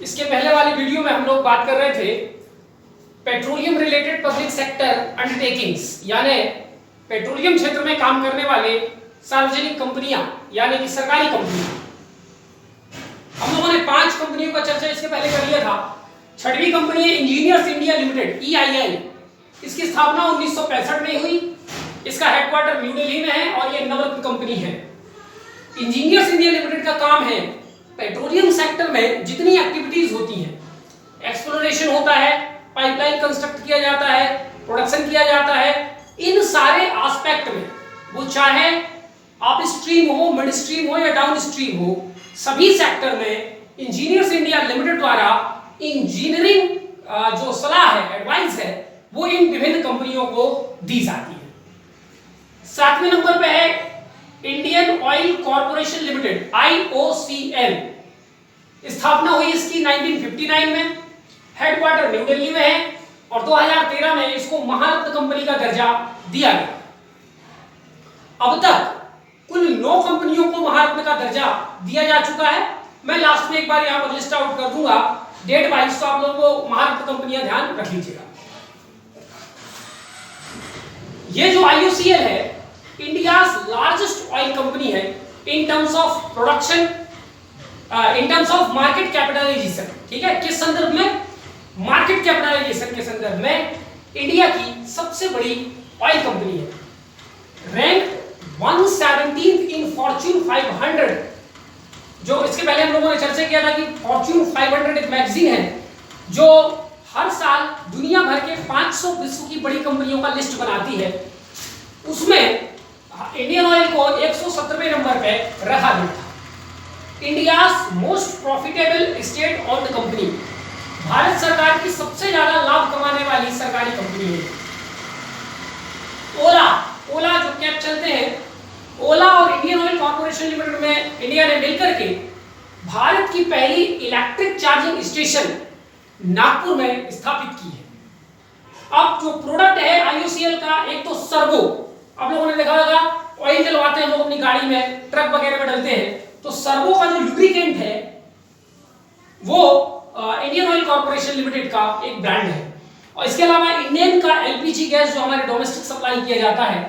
इसके पहले वाली वीडियो में हम लोग बात कर रहे थे petroleum related public sector undertakings, यानी पेट्रोलियम क्षेत्र में काम करने वाले सार्वजनिक कंपनियां यानी कि सरकारी कंपनियां। हम लोगों ने 5 कंपनियों का चर्चा इसके पहले कर लिया था। 6वीं कंपनी है इंजीनियर्स इंडिया लिमिटेड EIL। इसकी स्थापना 1965 में हुई। इसका हेडक्वार्टर न्यू दिल्ली में है और ये नवरत्न कंपनी है। इंजीनियर्स इंडिया लिमिटेड का काम है पेट्रोलियम सेक्टर में जितनी एक्टिविटीज होती हैं, एक्सप्लोरेशन होता है, पाइपलाइन कंस्ट्रक्ट किया जाता है, प्रोडक्शन किया जाता है, इन सारे एस्पेक्ट में, वो चाहे अप स्ट्रीम हो, मिड स्ट्रीम हो या डाउन स्ट्रीम हो, सभी सेक्टर में इंजीनियर्स इंडिया लिमिटेड द्वारा इंजीनियरिंग जो सलाह है, एडवाइस है, वो इन विभिन्न कंपनियों को दी जाती है। 7वें नंबर पे है Indian oil corporation limited IOCL। स्थापना हुई इसकी 1959 में, हेडक्वार्टर न्यू दिल्ली में है और 2013 में इसको महारत्न कंपनी का दर्जा दिया गया। अब तक कुल 9 कंपनियों को महारत्न का दर्जा दिया जा चुका है। मैं लास्ट में एक बार यहां पर लिस्ट आउट कर दूंगा डेट वाइज, तो आप लोगों को महारत्न कंपनियां ध्यान रख लीजिएगा। ये जो IOCL है इंडियाज लार्जेस्ट ऑयल कंपनी है in terms of production, in terms of market capitalisation. ठीक है, किस संदर्भ में? मार्केट कैपिटलाइजेशन के संदर्भ में इंडिया की सबसे बड़ी ऑयल कंपनी है। रैंक 117 इन फॉर्च्यून 500। जो इसके पहले हम लोगों ने चर्चा किया था कि फॉर्च्यून 500 एक मैगजीन है जो हर साल दुनिया भर के 500 विश्व की बड़ी कंपनियों का लिस्ट बनाती है। उसमें इंडियन ऑयल को 117वें नंबर पे रखा गया था। India's most profitable state owned company, Bharat सरकार की सबसे ज्यादा लाभ कमाने वाली सरकारी कंपनी है। ओला जो कैब चलते हैं, ओला और इंडियन ऑयल कॉर्पोरेशन लिमिटेड में इंडिया ने मिलकर के भारत की पहली इलेक्ट्रिक चार्जिंग स्टेशन नागपुर में स्थापित की है। अब जो प्रोडक्ट है IOCL का, एक तो सर्वो, आप लोगों ने देखा होगा ऑयल डलवाते हैं लोग अपनी गाड़ी में, ट्रक वगैरह में डलते हैं, तो सर्वो का जो लुब्रिकेंट है वो इंडियन ऑयल कॉर्पोरेशन लिमिटेड का एक ब्रांड है। और इसके अलावा इंडियन का LPG गैस जो हमारे डोमेस्टिक सप्लाई किया जाता है,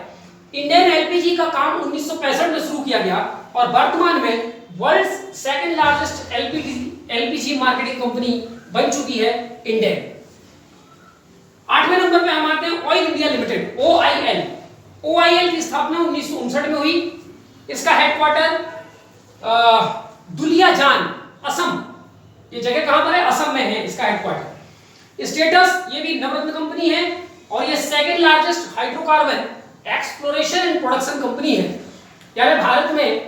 इंडियन LPG का काम 1965 में शुरू किया गया और वर्तमान में world's second largest LPG marketing company बन चुकी है इंडियन। 8वें नंबर पे हम आते हैं ऑयल इंडिया लिमिटेड OIL की स्थापना 1959 में हुई। इसका हेडक्वार्टर दुलियाजान, असम, ये जगह कहां पर है? असम में है इसका हेडक्वार्टर। स्टेटस, ये भी नवरत्न कंपनी है और ये second largest hydrocarbon exploration and production company है। यानी भारत में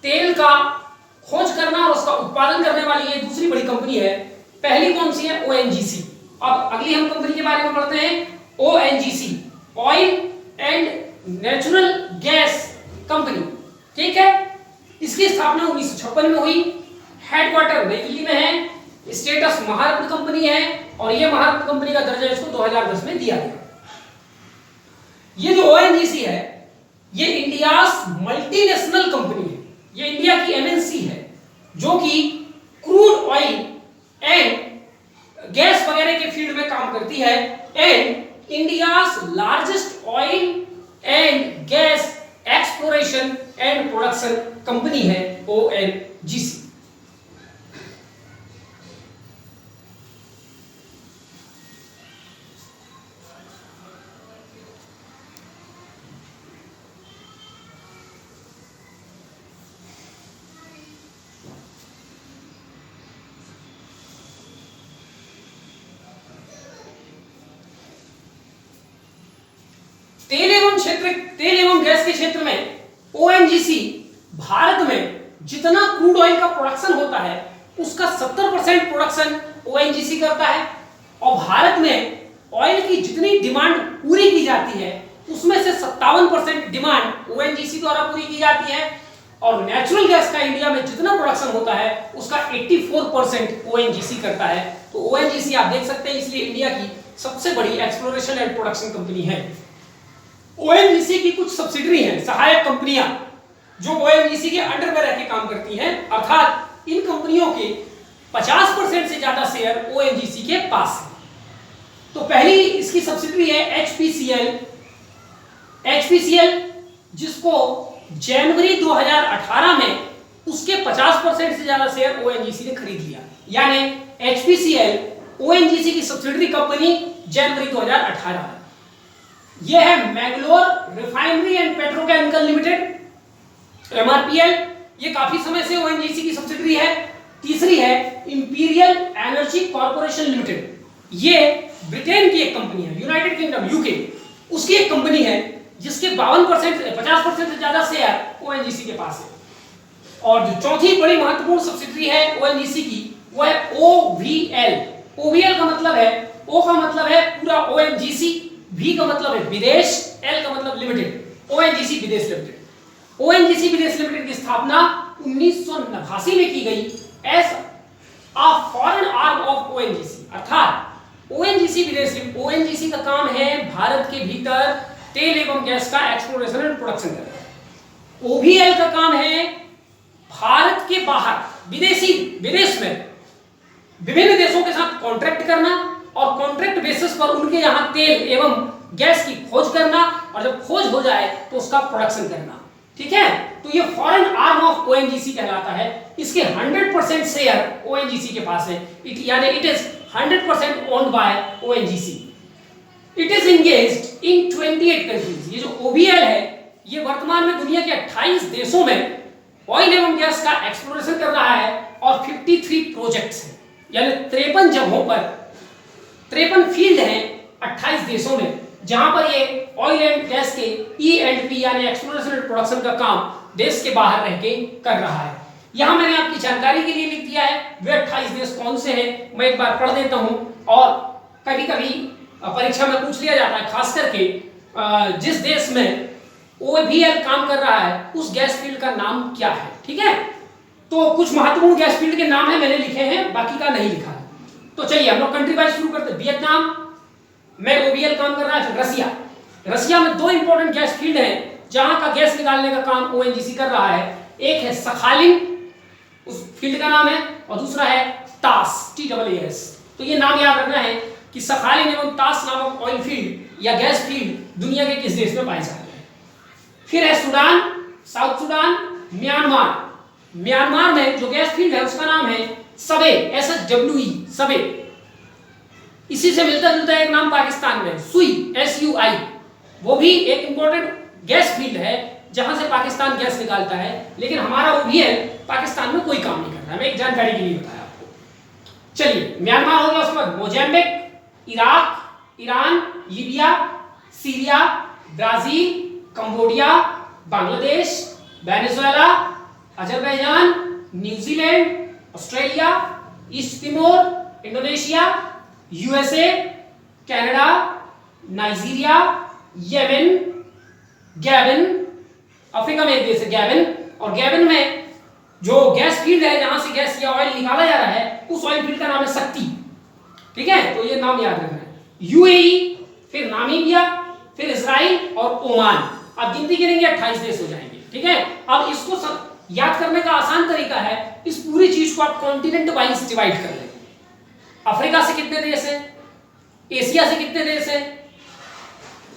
तेल का खोज करना और उसका उत्पादन करने वाली ये दूसरी बड़ी कंपनी है। पहली कौन सी है? ONGC। अब अगली हम कंपनी के बारे में पढ़ते हैं, ONGC, oil and natural gas company. ठीक है, इसकी स्थापना 1956 में हुई, हेडक्वार्टर नई दिल्ली में है, स्टेटस महारत्न कंपनी है और यह महारत्न कंपनी का दर्जा इसको 2010 में दिया गया। ये जो ONGC है ये इंडियाज मल्टीनेशनल कंपनी है, ये इंडिया की MNC है जो कि क्रूड ऑयल एंड गैस वगैरह के फील्ड में काम करती है and India's largest oil and gas exploration and production company है ONGC। तेल एवं गैस के क्षेत्र में ONGC भारत में जितना क्रूड ऑयल का प्रोडक्शन होता है उसका 70% प्रोडक्शन ONGC करता है और भारत में ऑयल की जितनी डिमांड पूरी की जाती है उसमें से 57% डिमांड ONGC द्वारा पूरी की जाती है और नेचुरल गैस का इंडिया में जितना प्रोडक्शन होता है उसका 84% ONGC करता है। तो ONGC आप देख सकते हैं, इसलिए इंडिया की सबसे बड़ी एक्सप्लोरेशन एंड प्रोडक्शन कंपनी है। ONGC की कुछ सब्सिडरी हैं, सहायक कंपनियां जो ONGC के अंडर में रहकर काम करती हैं, अर्थात इन कंपनियों के 50% से ज्यादा शेयर ओएनजीसी के पास है। तो पहली इसकी सब्सिडरी है एचपीसीएल, जिसको जनवरी 2018 में उसके 50% से ज्यादा शेयर ओएनजीसी ने खरीद लिया। यानी एचपीसीएल ओएनजीसी की सब्सिडरी कंपनी जनवरी 2018 में। यह है Mangalore refinery and petrochemical limited MRPL, ये काफी समय से ओएनजीसी की सब्सिडरी है। तीसरी है इंपीरियल एनर्जी कॉर्पोरेशन लिमिटेड, ये ब्रिटेन की एक कंपनी है, यूनाइटेड किंगडम यूके, उसकी एक कंपनी है जिसके 50% से ज्यादा शेयर ओएनजीसी के पास है। और जो चौथी बड़ी महत्वपूर्ण सब्सिडरी है ओएनजीसी की वो है ओवीएल। ओवीएल का मतलब है, ओ का मतलब है पूरा ओएनजीसी, वी का मतलब है विदेश, एल का मतलब limited, ONGC Videsh limited. ONGC Videsh limited की स्थापना 1989 में की गई as a foreign arm of ONGC, अर्थात ओएनजीसी विदेश लिमिटेड, ओएनजीसी का काम है भारत के भीतर तेल एवं गैस का एक्सप्लोरेशन एंड प्रोडक्शन करना। ओवीएल का काम है भारत के बाहर विदेश में विभिन्न देशों के साथ कॉन्ट्रैक्ट करना और कॉन्ट्रैक्ट बेसिस पर उनके यहां तेल एवं गैस की खोज करना, और जब खोज हो जाए तो उसका प्रोडक्शन करना। ठीक है, तो ये फॉरेन आर्म ऑफ ओएनजीसी कहलाता है। इसके 100% शेयर ओएनजीसी के पास है, यानी it is 100% owned by ONGC. It is engaged in 28 countries. ये जो ओवीएल है ये वर्तमान में दुनिया के 28 देशों में ऑयल एवं गैस का एक्सप्लोरेशन कर रहा है और 53 प्रोजेक्ट्स हैं, यानी 53 जगहों पर 53 फील्ड हैं 28 देशों में, जहां पर ये ऑयल एंड गैस के E&P यानी एक्सप्लोरेशन एंड प्रोडक्शन का काम देश के बाहर रह के कर रहा है। यहां मैंने आपकी जानकारी के लिए लिख दिया है वे 28 देश कौन से हैं, मैं एक बार पढ़ देता हूं। और कभी कभी परीक्षा में पूछ लिया जाता है, खास करके जिस देश में ओवीएल काम कर रहा है उस गैस फील्ड का नाम क्या है। ठीक है, तो कुछ महत्वपूर्ण गैस फील्ड के नाम है मैंने लिखे हैं, बाकी का नहीं लिखा है। तो चलिए हम लोग कंट्री वाइज शुरू करते हैं। वियतनाम में ओवीएल काम कर रहा है। रसिया में 2 इंपॉर्टेंट गैस फील्ड हैं जहां का गैस निकालने का काम ओएनजीसी कर रहा है। एक है सखालिन, उस फील्ड का नाम है, और दूसरा है तास, TAAS। तो ये नाम याद रखना है कि सखालिन एवं तास नामक ऑयल फील्ड या गैस फील्ड दुनिया के किस देश में पाए जाते हैं। फिर है सूडान, साउथ सूडान, म्यांमार में जो गैस फील्ड है उसका नाम है सबे, SSWE, सबे। इसी से मिलता जुलता एक नाम पाकिस्तान में सुई, SUI, वो भी एक इंपॉर्टेंट गैस फील्ड है जहां से पाकिस्तान गैस निकालता है। लेकिन हमारा ओवीएल पाकिस्तान में कोई काम नहीं कर रहा है, मैं एक जानकारी के लिए बताया आपको। चलिए, म्यांमार हो गया, उसके बाद Mozambique, Iraq, Iran, Libya, Syria, Brazil, Cambodia, Bangladesh, Venezuela, Azerbaijan, New Zealand, Australia, east Timor, Indonesia, USA, Canada, Nigeria, Yemen, Gabon, Africa में एक देश है गैबन, और गैबन में जो गैस फील्ड है जहां से गैस या ऑयल निकाला जा रहा है उस ऑयल फील्ड का नाम है शक्ति। ठीक है, तो ये नाम याद रखना है। यूएई, फिर नामीबिया, फिर इजराइल और ओमान। अब गिनती करेंगे 28 देश हो जाएंगे। ठीक है, अब इसको याद करने का आसान तरीका है, इस पूरी चीज को आप कॉन्टिनेंट वाइज डिवाइड कर लें। अफ्रीका से कितने देश हैं, एशिया से कितने देश हैं,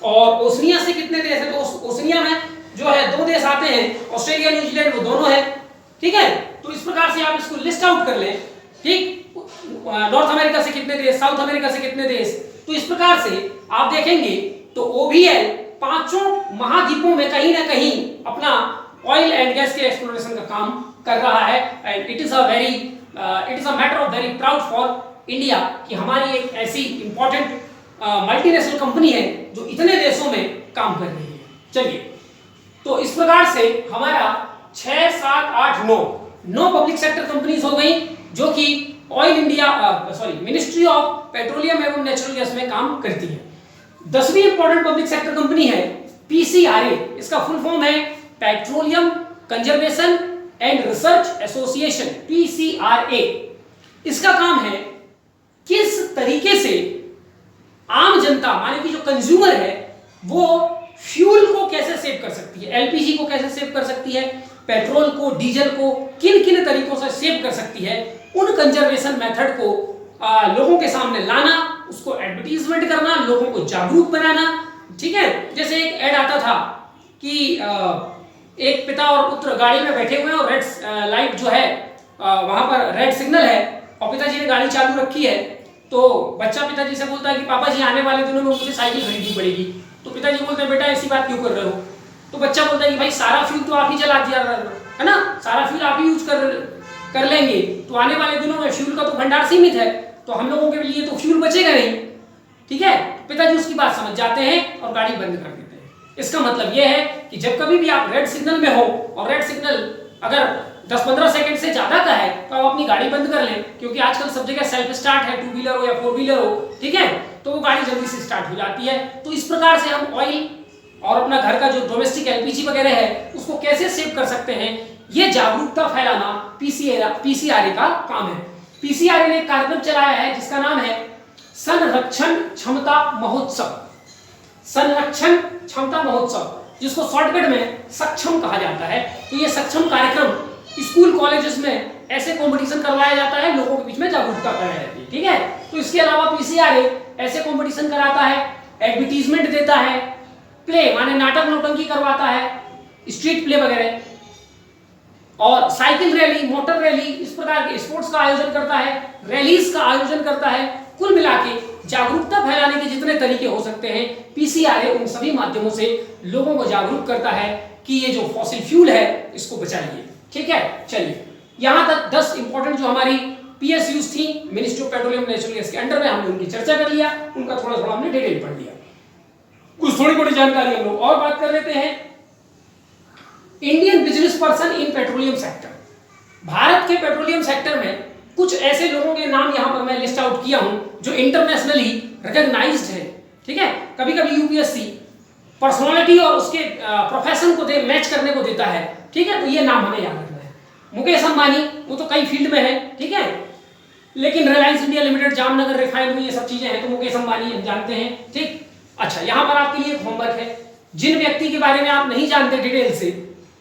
और ओशनिया से कितने देश हैं। तो ओशनिया में जो है 2 देश आते हैं, ऑस्ट्रेलिया, न्यूजीलैंड, वो दोनों हैं। ठीक है, तो इस प्रकार से आप इसको लिस्ट आउट कर लें। ठीक, नॉर्थ अमेरिका से कितने देश, साउथ अमेरिका से कितने देश। तो इस प्रकार से आप देखेंगे तो ओवीएल 5 महाद्वीपों में कहीं ना कहीं अपना ऑयल एंड गैस के एक्सप्लोरेशन का काम कर रहा है। And it is a matter of very proud for India कि हमारी एक ऐसी इंपॉर्टेंट मल्टीनेशनल कंपनी है जो इतने देशों में काम कर रही है। चलिए, तो इस प्रकार से हमारा 6, 7, 8, 9 पब्लिक सेक्टर कंपनीज हो गई जो कि मिनिस्ट्री ऑफ पेट्रोलियम एवं नेचुरल गैस में काम करती है। 10वीं इंपॉर्टेंट पब्लिक सेक्टर कंपनी है PCRA। इसका फुल फॉर्म है petroleum conservation and research association, PCRA। इसका काम है किस तरीके से आम जनता माने कि जो कंज्यूमर है वो फ्यूल को कैसे सेव कर सकती है, LPG को कैसे सेव कर सकती है, पेट्रोल को, डीजल को किन किन तरीकों से सेव कर सकती है, उन कंजर्वेशन मेथड को लोगों के सामने लाना, उसको एडवर्टीजमेंट करना, लोगों को जागरूक बनाना। ठीक है, जैसे एक ऐड आता था कि एक पिता और पुत्र गाड़ी में बैठे हुए हैं और रेड लाइट जो है वहां पर रेड सिग्नल है और पिताजी ने गाड़ी चालू रखी है, तो बच्चा पिताजी से बोलता है कि पापा जी आने वाले दिनों में मुझे साइकिल खरीदनी पड़ेगी। तो पिताजी बोलते हैं बेटा ऐसी बात क्यों कर रहे हो? तो बच्चा बोलता है कि भाई सारा फ्यूल तो आप ही चला दिया है ना, सारा फ्यूल आप ही यूज कर लेंगे, तो आने वाले दिनों में फ्यूल का तो भंडार सीमित है, तो हम लोगों के लिए तो फ्यूल बचेगा नहीं। ठीक है, पिताजी उसकी बात समझ जाते हैं और गाड़ी बंद कर देते हैं। इसका मतलब यह है कि जब कभी भी आप रेड सिग्नल में हो और रेड सिग्नल अगर 10-15 सेकंड से ज्यादा का है तो आप अपनी गाड़ी बंद कर लें, क्योंकि आजकल सब जगह सेल्फ स्टार्ट है, 2 व्हीलर हो या 4 व्हीलर हो। ठीक है, तो वो गाड़ी जल्दी से स्टार्ट हो जाती है। तो इस प्रकार से हम ऑयल और अपना घर का जो डोमेस्टिक एलपीजी वगैरह है उसको कैसे सेव कर सकते हैं, ये जागरूकता फैलाना पीसीआरए का काम है। पीसीआरए ने एक कार्यक्रम चलाया है जिसका नाम है संरक्षण क्षमता महोत्सव। संरक्षण क्षमता महोत्सव, जिसको शॉर्टकट में सक्षम कहा जाता है। तो ये सक्षम कार्यक्रम स्कूल कॉलेजेस में ऐसे कंपटीशन करवाया जाता है, लोगों के बीच में जागरूकता कराई जाती है। ठीक है, तो इसके अलावा पीसीआरए ऐसे कंपटीशन कराता है, एडवर्टीजमेंट देता है, प्ले माने नाटक नौटंकी करवाता है, स्ट्रीट प्ले वगैरह, और साइकिल रैली, मोटर रैली, इस प्रकार के स्पोर्ट्स का आयोजन करता है, रैलीज का आयोजन करता है। कुल मिला के जागरूकता फैलाने के जितने तरीके हो सकते हैं, पीसीआरए उन सभी माध्यमों से लोगों को जागरूक करता है कि ये जो फॉसिल फ्यूल है इसको बचाइए। ठीक है, चलिए यहां तक 10 इंपॉर्टेंट जो हमारी पीएसयूज थी, ministry of petroleum natural gas के अंडर में, हमने उनकी चर्चा कर लिया, उनका थोड़ा थोड़ा हमने डिटेल पढ़ लिया। कुछ थोड़ी मोटी जानकारी हम लोग और बात कर लेते हैं। Indian business person in petroleum sector. Bharat के पेट्रोलियम सेक्टर में कुछ ऐसे लोगों के नाम यहां पर मैं लिस्ट आउट किया हूं जो इंटरनेशनली रिकॉग्नाइज्ड है। ठीक है, कभी कभी यूपीएससी पर्सनालिटी और उसके प्रोफेशन को मैच करने को देता है। ठीक है, तो ये नाम हमें याद रखना है। मुकेश अंबानी, वो तो कई फील्ड में है, ठीक है, लेकिन Reliance India limited, Jamnagar refinery, ये सब चीजें हैं, तो मुकेश अंबानी हम जानते हैं। ठीक, अच्छा, यहां पर आपके लिए एक होमवर्क है। जिन व्यक्ति के बारे में आप नहीं जानते डिटेल से,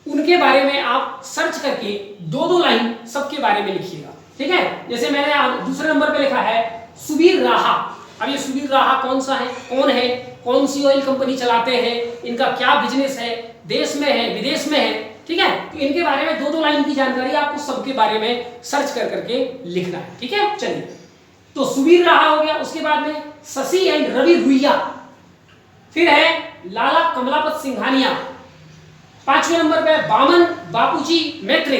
उनके बारे में आप सर्च करके 2-2 लाइन सबके बारे में लिखिएगा। ठीक है, जैसे मैंने दूसरे नंबर पे लिखा है सुबीर राहा। अब ये सुबीर राहा कौन सा है, कौन है, कौन सी ऑयल कंपनी चलाते हैं, इनका क्या बिजनेस है, देश में है विदेश में है। ठीक है, तो इनके बारे में 2-2 लाइन की जानकारी आपको सबके बारे में सर्च कर करके लिखना है। ठीक है, चलिए, तो सुबीर राहा हो गया। उसके बाद में शशि एंड रवि रुइया, फिर है लाला कमलापत सिंघानिया, 5वें नंबर पे बामन बापूजी मैत्रे,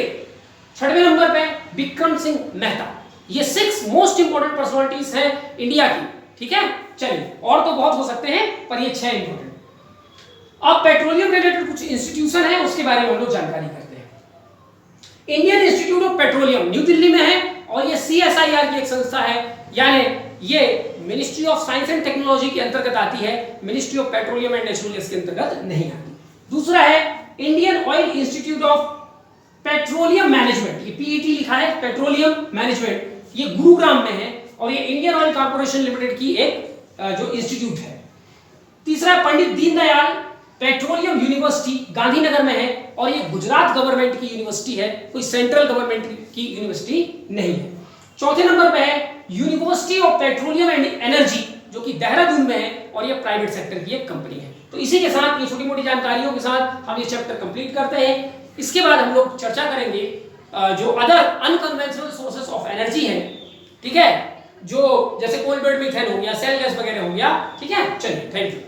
6वें नंबर पे विक्रम सिंह मेहता। ये 6 मोस्ट इंपोर्टेंट पर्सनालिटीज हैं इंडिया की। ठीक है, चलिए, और तो बहुत हो सकते हैं पर ये 6 इंपोर्टेंट। अब पेट्रोलियम रिलेटेड कुछ इंस्टीट्यूशन है, उसके बारे में हम लोग जानकारी करते हैं। Indian institute of petroleum new Delhi में है और ये CSIR की एक संस्था है, यानी ये ministry of science and technology के अंतर्गत आती है, ministry of petroleum and natural gas के अंतर्गत नहीं आती। दूसरा है Indian oil institute of petroleum management, ये PET लिखा है, पेट्रोलियम मैनेजमेंट, ये गुरुग्राम में है और ये इंडियन ऑयल कॉर्पोरेशन लिमिटेड की एक जो इंस्टीट्यूट है। तीसरा पंडित दीनदयाल पेट्रोलियम यूनिवर्सिटी गांधीनगर में है और ये गुजरात गवर्नमेंट की यूनिवर्सिटी है, कोई सेंट्रल गवर्नमेंट की यूनिवर्सिटी नहीं है। चौथे नंबर पे है university of petroleum and energy, जो कि देहरादून में है और ये प्राइवेट सेक्टर की एक कंपनी है। तो इसी के साथ, ये छोटी मोटी जानकारियों के साथ हम ये चैप्टर कंप्लीट करते हैं। इसके बाद हम लोग चर्चा करेंगे जो other unconventional sources of energy है। ठीक है, जो जैसे कोल बेड मीथेन हो गया, सेल गैस वगैरह हो गया। ठीक है, चलिए, थैंक यू।